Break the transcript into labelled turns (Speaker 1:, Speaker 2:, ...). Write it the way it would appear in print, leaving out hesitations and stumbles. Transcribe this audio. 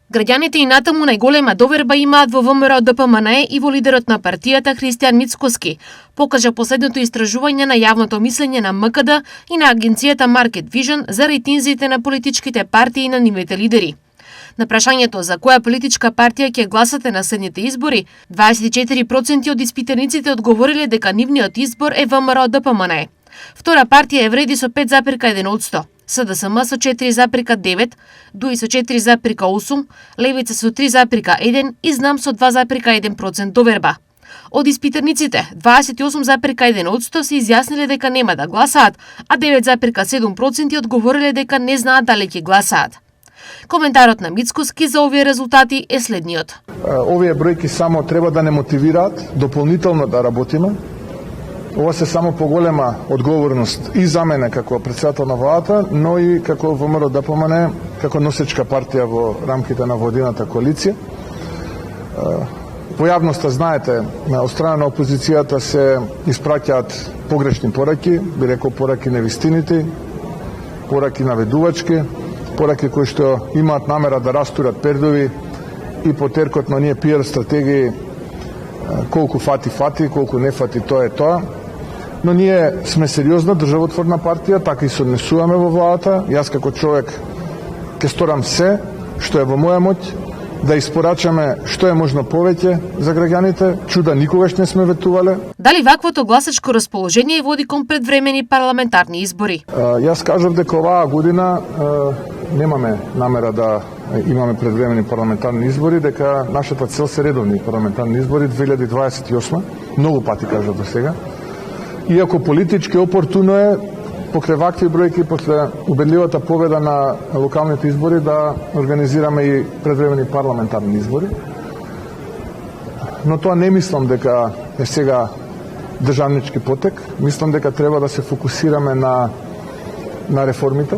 Speaker 1: Граѓаните и натаму најголема доверба имаат во ВМРО ДПМНЕ и во лидерот на партијата Христијан Мицкоски, покажа последното истражување на јавното мислење на МКД и на агенцијата Market Vision за рейтинзите на политичките партии и на нивните лидери. На прашањето за која политичка партија ќе гласате на следните избори, 24% од испитаниците одговориле дека нивниот избор е ВМРО ДПМНЕ. Втора партија е вреди со 5,1%. СДСМ со 4,9%, ДУИ со 4,8%, Левица со 3,1% и Знам со 2,1% доверба. Од испитаниците, 28,1% се изјасниле дека нема да гласаат, а 9,7% одговориле дека не знаат дали ќе гласаат. Коментарот на Мицкоски за овие резултати е следниот.
Speaker 2: Овие бројки само треба да не мотивираат дополнително да работиме. Ова се само поголема одговорност и за мене како претседател на владата, но и како ВМРО ДПМНЕ, како носечка партија во рамките на владината коалиција. По јавноста, знаете, од страна на опозицијата се испраќаат погрешни пораки, би рекол пораки невистините, пораки наведувачки, пораки кои што имаат намера да растурат пердови и по теркот на ние пиар стратегии колку фати, колку не фати, тоа е тоа. Но ние сме сериозна државотворна партија, така и се однесуваме во владата. Јас како човек ќе сторам се што е во моја моќ да испорачаме што е можно повеќе за граѓаните. Чуда никогаш не сме ветувале.
Speaker 1: Дали ваквото гласачко расположение води кон предвремени парламентарни избори?
Speaker 2: Јас кажав дека оваа година немаме намера да имаме предвремени парламентарни избори, дека нашата цел се редовни парламентарни избори 2028, многу пати кажав до сега. Иако политички опортуно е, покрај вакви бројки, после убедливата победа на локалните избори, да организираме и предвремени парламентарни избори. Но тоа не мислам дека е сега државнички потек. Мислам дека треба да се фокусираме на реформите,